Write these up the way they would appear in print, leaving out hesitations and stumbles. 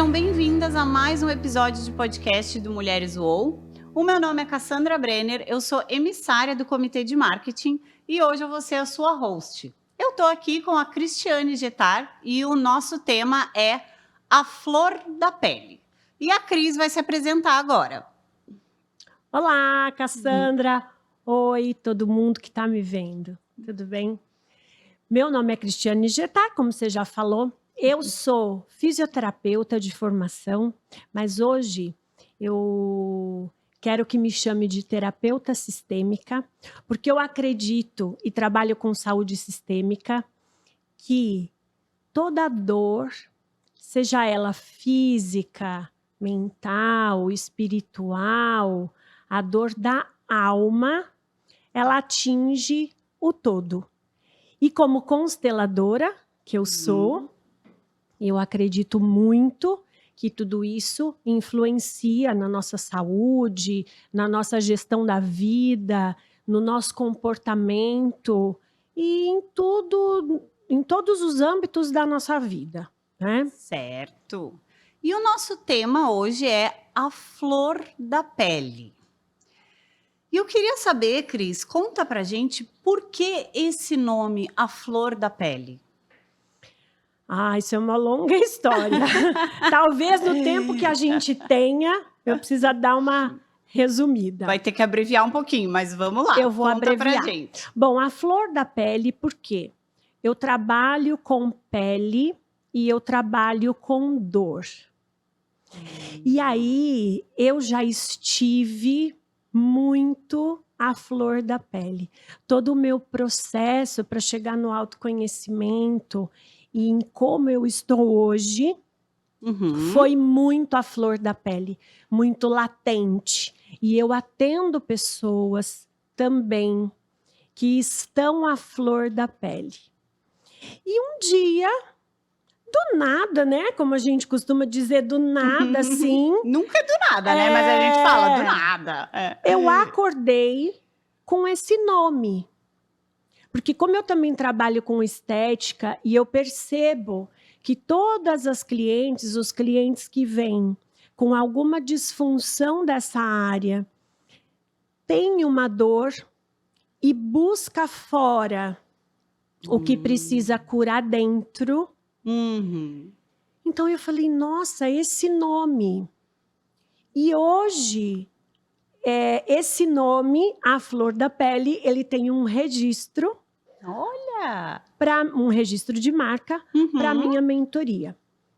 Sejam bem-vindas a mais um episódio de podcast do Mulheres UOL. O meu nome é Cassandra Brenner, eu sou emissária do Comitê de Marketing e hoje eu vou ser a sua host. Eu estou aqui com a Cristiane Gettar e o nosso tema é a flor da pele. E a Cris vai se apresentar agora. Olá, Cassandra! Oi, todo mundo que está me vendo. Tudo bem? Meu nome é Cristiane Gettar, como você já falou. Eu sou fisioterapeuta de formação, mas hoje eu quero que me chame de terapeuta sistêmica, porque eu acredito e trabalho com saúde sistêmica que toda dor, seja ela física, mental, espiritual, a dor da alma, ela atinge o todo. E como consteladora que eu sou, eu acredito muito que tudo isso influencia na nossa saúde, na nossa gestão da vida, no nosso comportamento e em tudo, em todos os âmbitos da nossa vida, né? Certo. E o nosso tema hoje é a flor da pele. E eu queria saber, Cris, conta pra gente por que esse nome, a flor da pele? Isso é uma longa história. Talvez no tempo que a gente tenha, eu precisa dar uma resumida. Vai ter que abreviar um pouquinho, mas vamos lá. Eu vou conta abreviar. Pra gente. Bom, a flor da pele, por quê? Eu trabalho com pele e eu trabalho com dor. E aí, eu já estive muito à flor da pele. Todo o meu processo para chegar no autoconhecimento e em como eu estou hoje, foi muito à flor da pele, muito latente. E eu atendo pessoas também que estão à flor da pele. E um dia, do nada, né? Como a gente costuma dizer, do nada, assim. Nunca é do nada, né? Mas a gente fala do nada. Eu acordei com esse nome. Porque como eu também trabalho com estética e eu percebo que todas as clientes, os clientes que vêm com alguma disfunção dessa área, têm uma dor e busca fora o que precisa curar dentro. Então eu falei, nossa, esse nome. E hoje, esse nome, a flor da pele, ele tem um registro. Olha! Para um registro de marca para a minha mentoria.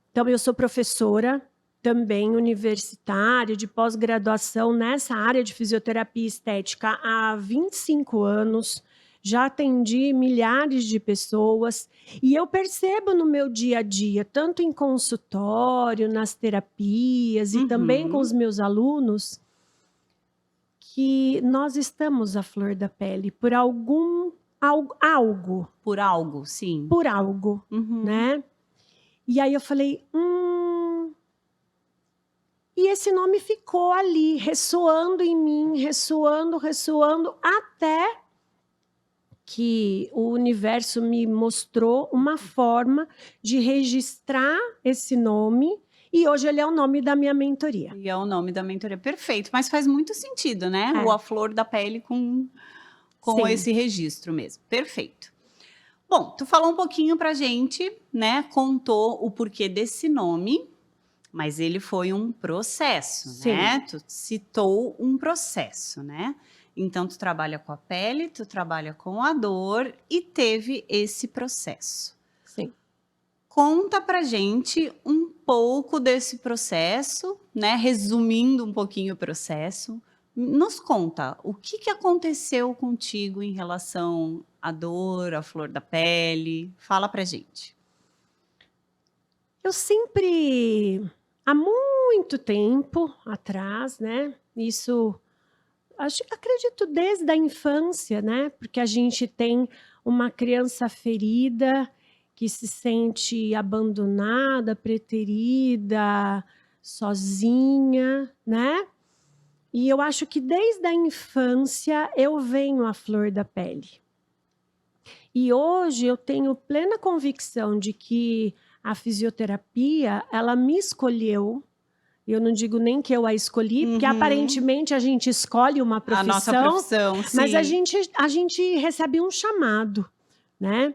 Então, eu sou professora, também universitária, de pós-graduação nessa área de fisioterapia estética há 25 anos. Já atendi milhares de pessoas e eu percebo no meu dia a dia, tanto em consultório, nas terapias e também com os meus alunos, que nós estamos à flor da pele por algo. Por algo, sim. Por algo, né? E aí eu falei, E esse nome ficou ali, ressoando em mim, ressoando, até que o universo me mostrou uma forma de registrar esse nome. E hoje ele é o nome da minha mentoria. E é o nome da mentoria, perfeito. Mas faz muito sentido, né? A flor da pele com esse registro mesmo. Perfeito. Bom, tu falou um pouquinho pra gente, né? Contou o porquê desse nome, mas ele foi um processo, né? Tu citou um processo, né? Então, tu trabalha com a pele, tu trabalha com a dor e teve esse processo. Sim. Conta pra gente um pouco desse processo, né? Resumindo um pouquinho o processo. Nos conta, o que aconteceu contigo em relação à dor, à flor da pele? Fala pra gente. Eu sempre, há muito tempo atrás, né? Isso, acredito desde a infância, né? Porque a gente tem uma criança ferida que se sente abandonada, preterida, sozinha, né? E eu acho que desde a infância eu venho à flor da pele. E hoje eu tenho plena convicção de que a fisioterapia, ela me escolheu. Eu não digo nem que eu a escolhi, porque aparentemente a gente escolhe uma profissão. A nossa profissão, sim. Mas a gente recebe um chamado, né?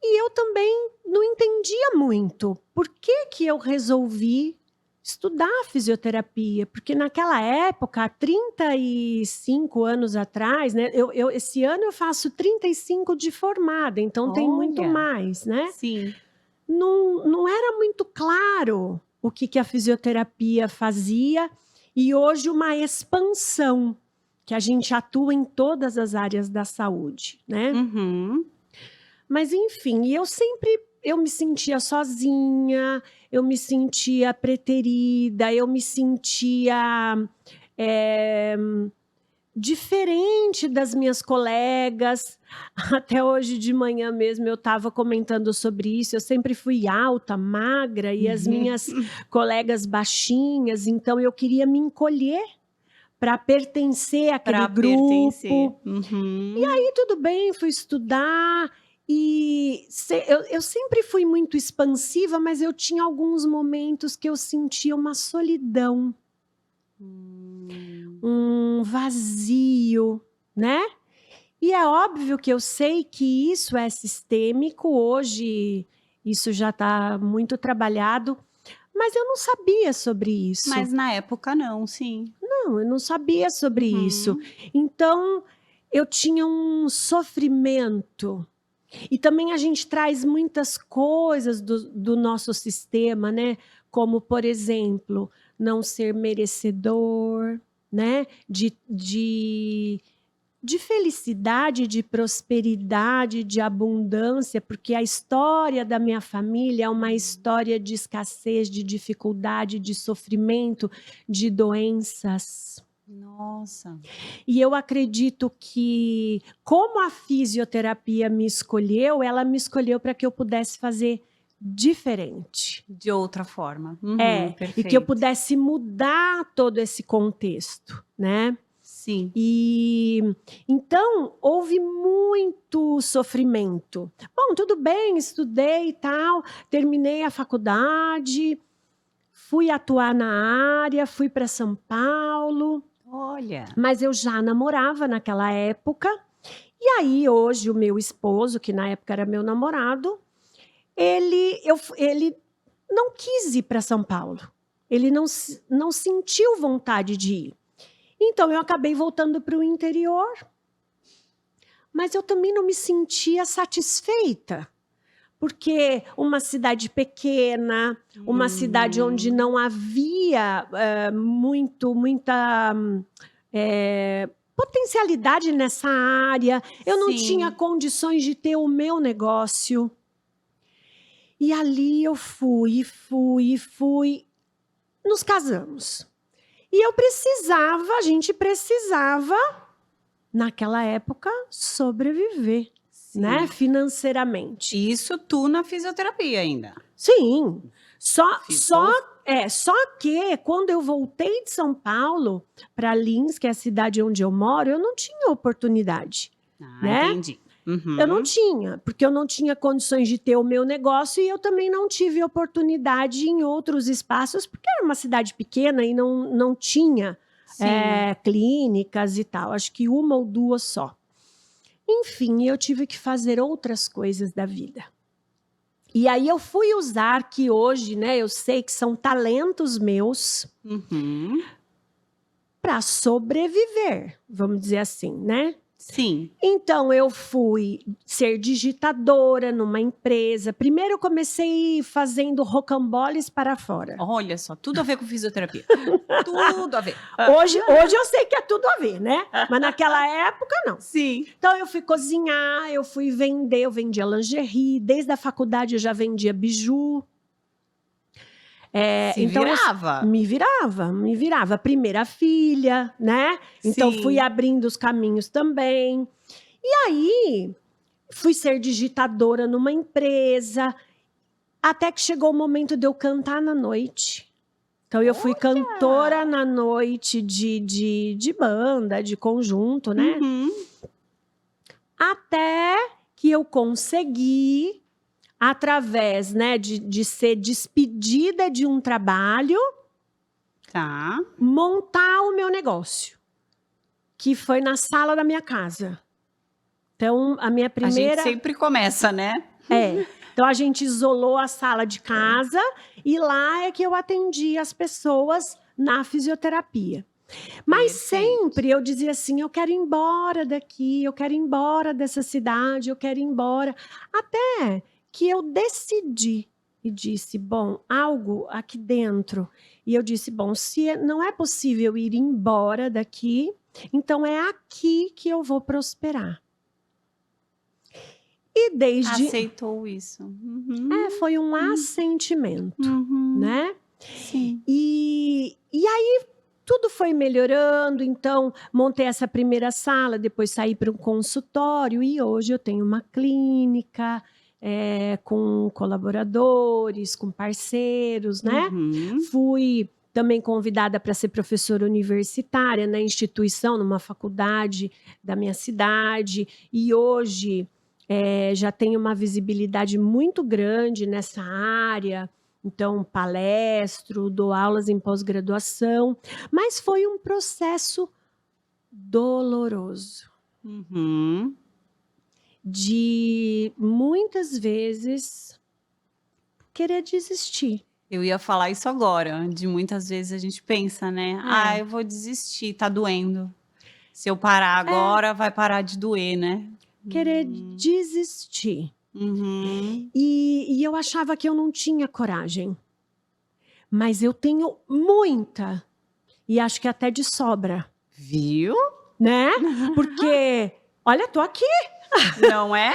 E eu também não entendia muito por que eu resolvi estudar fisioterapia. Porque naquela época, há 35 anos atrás, né? Esse ano eu faço 35 de formada, então tem muito mais, né? Sim. Não era muito claro o que a fisioterapia fazia, e hoje uma expansão, que a gente atua em todas as áreas da saúde, né? Mas enfim, eu me sentia sozinha, eu me sentia preterida, eu me sentia diferente das minhas colegas. Até hoje de manhã mesmo eu estava comentando sobre isso. Eu sempre fui alta, magra, e as minhas colegas baixinhas, então eu queria me encolher para pertencer àquele grupo. E aí tudo bem, fui estudar. E eu sempre fui muito expansiva, mas eu tinha alguns momentos que eu sentia uma solidão, um vazio, né? E é óbvio que eu sei que isso é sistêmico, hoje isso já está muito trabalhado, mas eu não sabia sobre isso. Mas na época não, sim. Não, eu não sabia sobre isso. Então, eu tinha um sofrimento. E também a gente traz muitas coisas do nosso sistema, né? Como, por exemplo, não ser merecedor, né? De felicidade, de prosperidade, de abundância, porque a história da minha família é uma história de escassez, de dificuldade, de sofrimento, de doenças. Nossa. E eu acredito que, como a fisioterapia me escolheu, ela me escolheu para que eu pudesse fazer diferente. De outra forma. E que eu pudesse mudar todo esse contexto, né? Sim. E então houve muito sofrimento. Bom, tudo bem, estudei e tal, terminei a faculdade, fui atuar na área, fui para São Paulo. Olha. Mas eu já namorava naquela época. E aí hoje o meu esposo, que na época era meu namorado, ele não quis ir para São Paulo. Ele não sentiu vontade de ir. Então, eu acabei voltando para o interior, mas eu também não me sentia satisfeita, porque uma cidade pequena, uma cidade onde não havia muita potencialidade nessa área, eu não tinha condições de ter o meu negócio. E ali eu fui, nos casamos. E a gente precisava, naquela época, sobreviver, né? Financeiramente. Isso tu na fisioterapia ainda? Sim. Só que quando eu voltei de São Paulo para Lins, que é a cidade onde eu moro, eu não tinha oportunidade. Né? Entendi. Eu não tinha, porque eu não tinha condições de ter o meu negócio, e eu também não tive oportunidade em outros espaços, porque era uma cidade pequena e não tinha clínicas e tal. Acho que uma ou duas só. Enfim, eu tive que fazer outras coisas da vida. E aí eu fui usar, que hoje, né, eu sei que são talentos meus, para sobreviver, vamos dizer assim, né? Sim. Então, eu fui ser digitadora numa empresa. Primeiro, eu comecei fazendo rocamboles para fora. Olha só, tudo a ver com fisioterapia. Tudo a ver. Hoje eu sei que é tudo a ver, né? Mas naquela época, não. Sim. Então, eu fui cozinhar, eu fui vender, eu vendia lingerie. Desde a faculdade, eu já vendia biju. Então, me virava. Primeira filha, né? Então, fui abrindo os caminhos também. E aí, fui ser digitadora numa empresa, até que chegou o momento de eu cantar na noite. Então, eu fui cantora na noite de banda, de conjunto, né? Até que eu consegui através, né, de ser despedida de um trabalho, Tá. montar o meu negócio, que foi na sala da minha casa. Então, a minha primeira... A gente sempre começa, né? Então, a gente isolou a sala de casa e lá é que eu atendi as pessoas na fisioterapia. Mas sempre eu dizia assim, eu quero ir embora daqui, eu quero ir embora dessa cidade, eu quero ir embora. Até que eu decidi e disse, bom, algo aqui dentro. E eu disse, bom, se não é possível ir embora daqui, então é aqui que eu vou prosperar. E desde... Aceitou isso. foi um assentimento, né? Sim. E aí tudo foi melhorando, então montei essa primeira sala, depois saí para um consultório e hoje eu tenho uma clínica com colaboradores, com parceiros, né? Fui também convidada para ser professora universitária na instituição, numa faculdade da minha cidade, e hoje já tenho uma visibilidade muito grande nessa área. Então, palestro, dou aulas em pós-graduação, mas foi um processo doloroso. De muitas vezes querer desistir. Eu ia falar isso agora, de muitas vezes a gente pensa, né? Eu vou desistir, tá doendo. Se eu parar agora, vai parar de doer, né? Querer desistir. E eu achava que eu não tinha coragem. Mas eu tenho muita. E acho que até de sobra. Viu? Né? Porque, olha, tô aqui. Não é?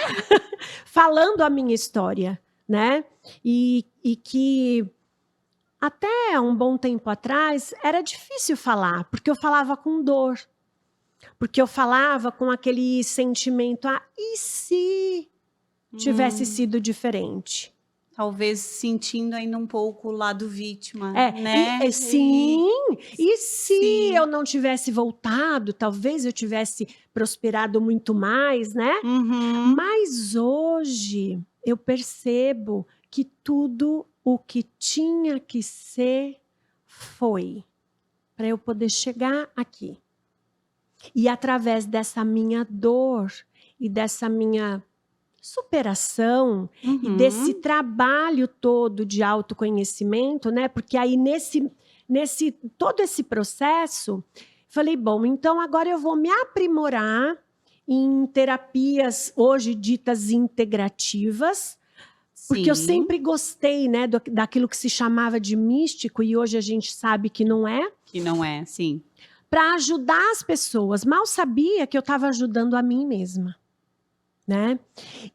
Falando a minha história, né? E que até um bom tempo atrás era difícil falar, porque eu falava com dor. Porque eu falava com aquele sentimento, e se tivesse sido diferente? Talvez sentindo ainda um pouco o lado vítima, né? Sim, e se eu não tivesse voltado, talvez eu tivesse prosperado muito mais, né? Mas hoje eu percebo que tudo o que tinha que ser foi para eu poder chegar aqui. E através dessa minha dor e dessa minha superação e desse trabalho todo de autoconhecimento, né? Porque aí nesse todo esse processo, falei, bom, então agora eu vou me aprimorar em terapias hoje ditas integrativas, porque eu sempre gostei, né, daquilo que se chamava de místico e hoje a gente sabe que não é. Que não é, sim. Para ajudar as pessoas. Mal sabia que eu estava ajudando a mim mesma, né?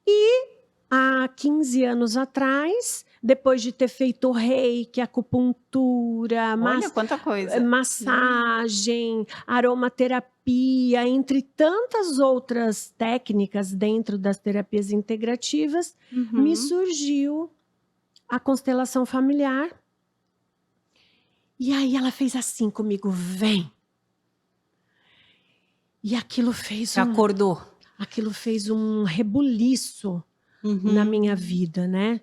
E há 15 anos atrás, depois de ter feito reiki, acupuntura, olha quanta coisa. massagem, aromaterapia, entre tantas outras técnicas dentro das terapias integrativas, me surgiu a constelação familiar. E aí ela fez assim comigo, vem. E aquilo fez acordou. Aquilo fez um rebuliço na minha vida, né?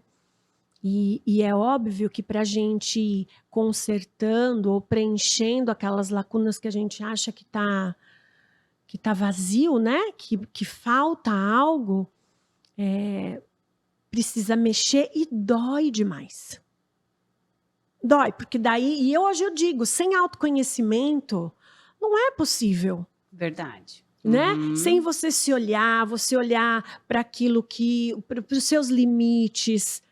E é óbvio que para a gente ir consertando ou preenchendo aquelas lacunas que a gente acha que tá vazio, né? Que falta algo, precisa mexer e dói demais. Dói, porque daí, e hoje eu digo, sem autoconhecimento, não é possível. Verdade. Né? Sem você você olhar para aquilo para os seus limites,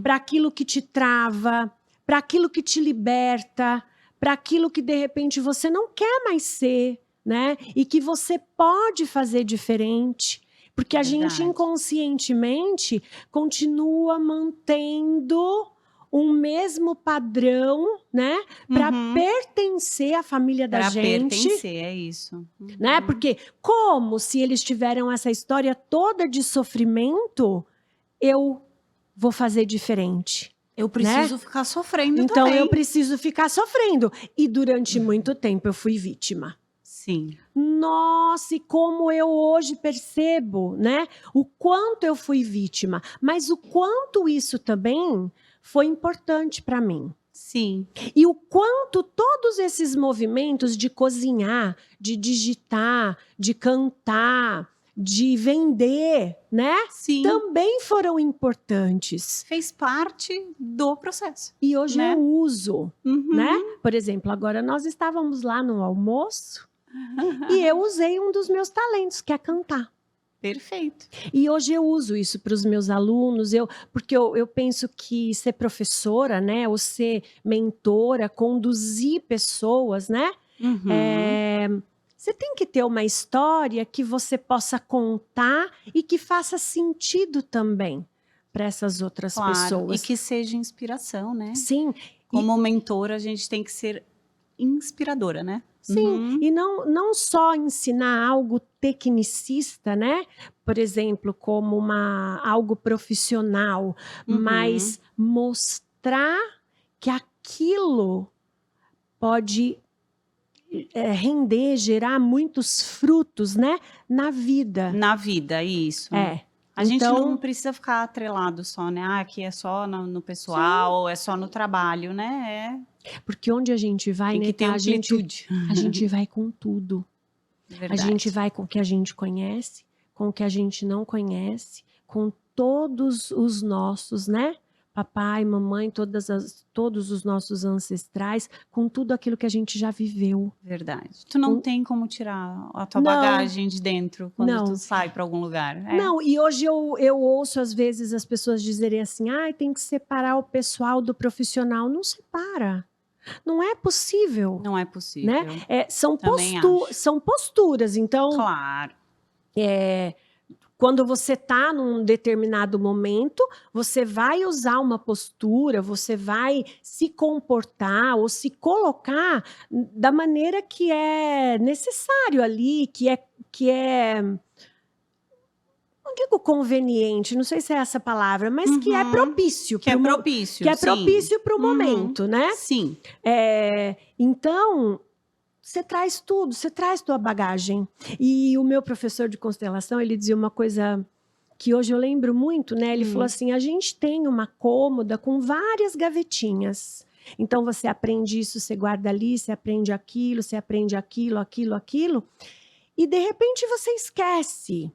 para aquilo que te trava, para aquilo que te liberta, para aquilo que de repente você não quer mais ser, né? E que você pode fazer diferente, porque a gente inconscientemente continua mantendo um mesmo padrão, né? Para pertencer à família da gente. Para pertencer, é isso. Né? Porque como se eles tiveram essa história toda de sofrimento, eu vou fazer diferente. Eu preciso ficar sofrendo então, também. Eu preciso ficar sofrendo. E durante muito tempo eu fui vítima. Sim. Nossa, e como eu hoje percebo, né? O quanto eu fui vítima, mas o quanto isso também foi importante para mim. Sim. E o quanto todos esses movimentos de cozinhar, de digitar, de cantar, de vender, né? Sim. Também foram importantes. Fez parte do processo. E hoje né? eu uso, Uhum. né? Por exemplo, agora nós estávamos lá no almoço e eu usei um dos meus talentos, que é cantar. Perfeito. E hoje eu uso isso para os meus alunos, porque eu penso que ser professora, né, ou ser mentora, conduzir pessoas, né, Uhum. você tem que ter uma história que você possa contar e que faça sentido também para essas outras Claro. pessoas. E que seja inspiração, né? Sim. Como mentora, a gente tem que ser inspiradora, né? Sim, e não só ensinar algo tecnicista, né? Por exemplo, como algo profissional, mas mostrar que aquilo pode render, gerar muitos frutos, né? Na vida. Na vida, isso. A gente não precisa ficar atrelado só, né? Aqui é só no pessoal, é só no trabalho, né? Porque onde a gente vai, tem que ter amplitude. A gente vai com tudo. Verdade. A gente vai com o que a gente conhece, com o que a gente não conhece, com todos os nossos, né? Papai, mamãe, todos os nossos ancestrais, com tudo aquilo que a gente já viveu. Verdade. Tu não tem como tirar a tua bagagem de dentro quando tu sai para algum lugar. Não, e hoje eu ouço às vezes as pessoas dizerem assim, tem que separar o pessoal do profissional. Não separa. Não é possível. Não é possível. Né? São posturas. Então, claro. Quando você está num determinado momento, você vai usar uma postura, você vai se comportar ou se colocar da maneira que é necessário ali, que é não digo conveniente, não sei se é essa palavra, mas que é propício. Que é propício para o momento, né? Sim. Então, você traz tudo, você traz tua bagagem. E o meu professor de constelação, ele dizia uma coisa que hoje eu lembro muito, né? Ele falou assim, a gente tem uma cômoda com várias gavetinhas. Então, você aprende isso, você guarda ali, você aprende aquilo, aquilo. E, de repente, você esquece.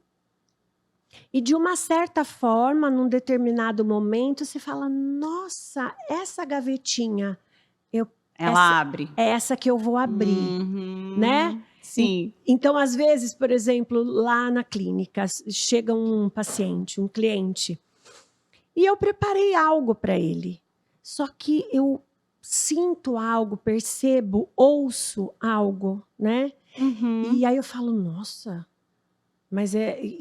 E de uma certa forma, num determinado momento, você fala, nossa, essa gavetinha, abre. É essa que eu vou abrir, né? Sim. Então, às vezes, por exemplo, lá na clínica, chega um paciente, um cliente, e eu preparei algo para ele. Só que eu sinto algo, percebo, ouço algo, né? E aí eu falo, nossa... Mas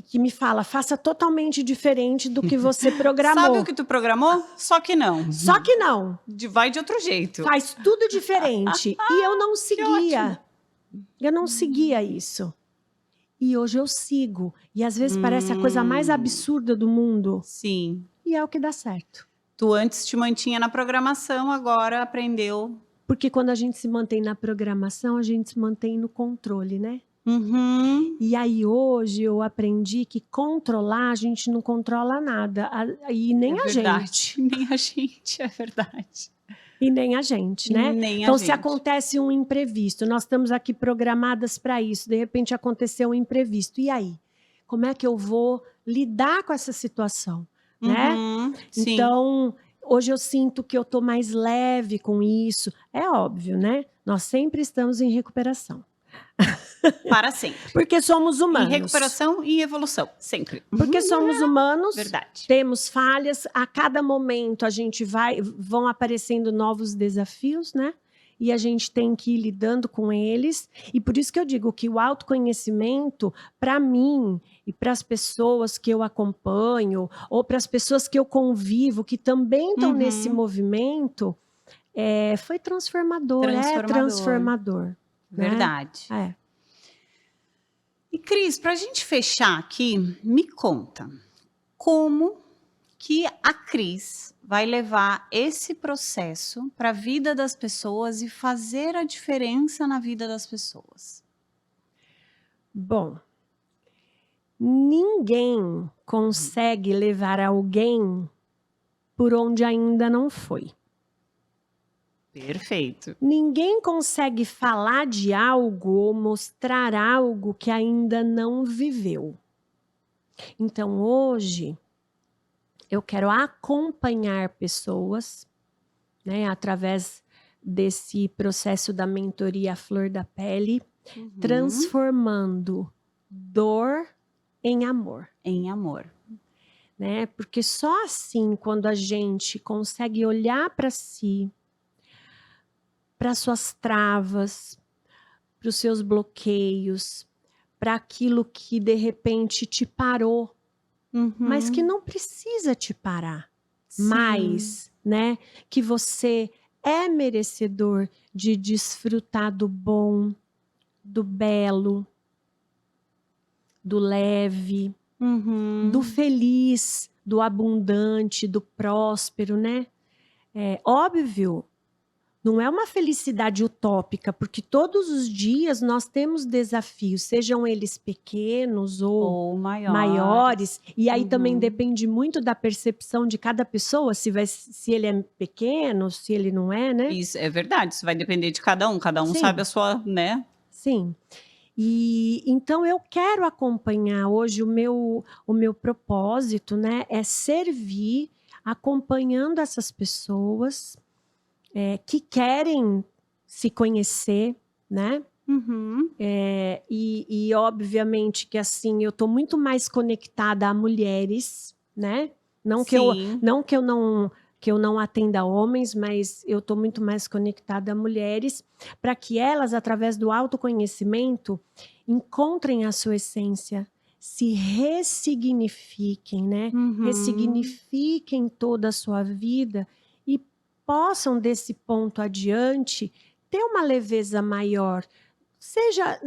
que me fala, faça totalmente diferente do que você programou. Sabe o que tu programou? Só que não. Só que não. Vai de outro jeito. Faz tudo diferente. E eu não seguia. Eu não seguia isso. E hoje eu sigo. E às vezes parece a coisa mais absurda do mundo. Sim. E é o que dá certo. Tu antes te mantinha na programação, agora aprendeu. Porque quando a gente se mantém na programação, a gente se mantém no controle, né? E aí hoje eu aprendi que controlar, a gente não controla nada. E nem a gente. Nem a gente, é verdade. E nem a gente, né? Então, se acontece um imprevisto, nós estamos aqui programadas para isso, de repente aconteceu um imprevisto. E aí? Como é que eu vou lidar com essa situação? Né? Sim. Então, hoje eu sinto que eu estou mais leve com isso. É óbvio, né? Nós sempre estamos em recuperação. Para sempre. Porque somos humanos. Em recuperação e evolução, sempre. Porque somos humanos, verdade. Temos falhas, a cada momento vão aparecendo novos desafios, né? E a gente tem que ir lidando com eles. E por isso que eu digo que o autoconhecimento, para mim e para as pessoas que eu acompanho, ou para as pessoas que eu convivo, que também estão nesse movimento, foi transformador, é transformador. Verdade. Né? E Cris, para a gente fechar aqui, me conta como que a Cris vai levar esse processo para a vida das pessoas e fazer a diferença na vida das pessoas. Bom, ninguém consegue levar alguém por onde ainda não foi. Perfeito. Ninguém consegue falar de algo ou mostrar algo que ainda não viveu. Então, hoje, eu quero acompanhar pessoas, né, através desse processo da mentoria Flor da Pele, transformando dor em amor. Em amor. Né? Porque só assim, quando a gente consegue olhar para si, para suas travas, para os seus bloqueios, para aquilo que de repente te parou, mas que não precisa te parar. Mas, né, que você é merecedor de desfrutar do bom, do belo, do leve, do feliz, do abundante, do próspero, né? É óbvio, não é uma felicidade utópica, porque todos os dias nós temos desafios, sejam eles pequenos ou maiores. E aí também depende muito da percepção de cada pessoa, se ele é pequeno, se ele não é, né? Isso é verdade, isso vai depender de cada um sabe a sua, né? Sim. E então eu quero acompanhar hoje o meu propósito, né, é servir acompanhando essas pessoas que querem se conhecer, né? E obviamente que assim eu estou muito mais conectada a mulheres, né? Não que eu não atenda homens, mas eu estou muito mais conectada a mulheres, para que elas, através do autoconhecimento, encontrem a sua essência, se ressignifiquem, né? Ressignifiquem toda a sua vida e possam, desse ponto adiante, ter uma leveza maior, seja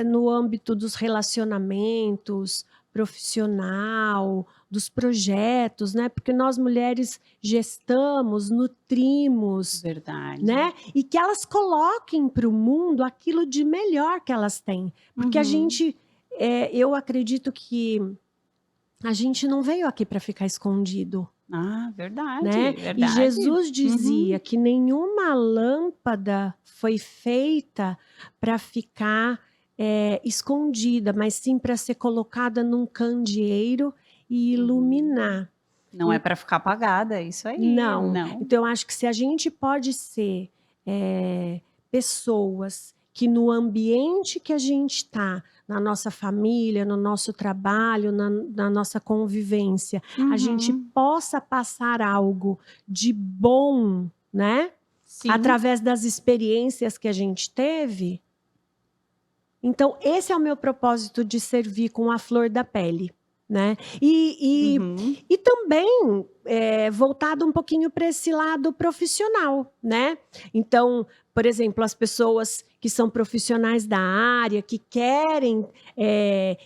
no âmbito dos relacionamentos, profissional, dos projetos, né? Porque nós mulheres gestamos, nutrimos, verdade, né? E que elas coloquem para o mundo aquilo de melhor que elas têm, porque a gente, eu acredito que a gente não veio aqui para ficar escondido. Verdade, Né? verdade. E Jesus dizia que nenhuma lâmpada foi feita para ficar escondida, mas sim para ser colocada num candeeiro e iluminar. Não é para ficar apagada, é isso aí. Não. Então, eu acho que se a gente pode ser pessoas que no ambiente que a gente está, na nossa família, no nosso trabalho, na nossa convivência, a gente possa passar algo de bom, né? Sim. Através das experiências que a gente teve. Então, esse é o meu propósito de servir com a Flor da Pele, né? E também voltado um pouquinho para esse lado profissional, né? Então, por exemplo, as pessoas que são profissionais da área, que querem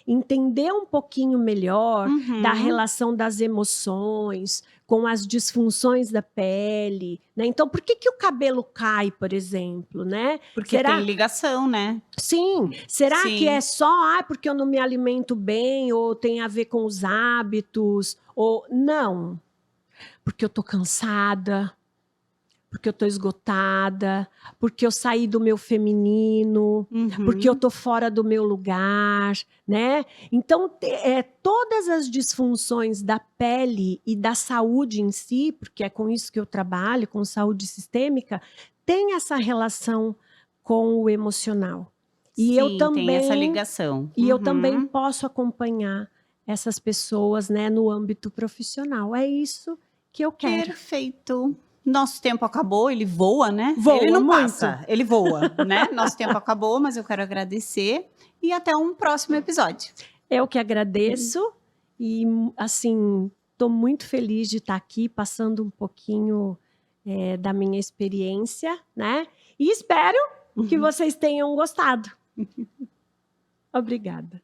entender um pouquinho melhor da relação das emoções com as disfunções da pele, né? Então, por que o cabelo cai, por exemplo, né? Porque tem ligação, né? Sim. Será que é só porque eu não me alimento bem ou tem a ver com os hábitos? Ou não. Porque eu tô cansada, porque eu tô esgotada, porque eu saí do meu feminino, porque eu tô fora do meu lugar, né? Então, todas as disfunções da pele e da saúde em si, porque é com isso que eu trabalho, com saúde sistêmica, tem essa relação com o emocional. E Sim, eu também, tem essa ligação. E eu também posso acompanhar essas pessoas, né, no âmbito profissional. É isso que eu quero. Perfeito. Nosso tempo acabou, ele voa, né? Voa ele não muito. passa, ele voa, né? Nosso tempo acabou, mas eu quero agradecer e até um próximo episódio. Eu que agradeço e, assim, estou muito feliz de estar aqui passando um pouquinho da minha experiência, né? E espero que vocês tenham gostado. Obrigada.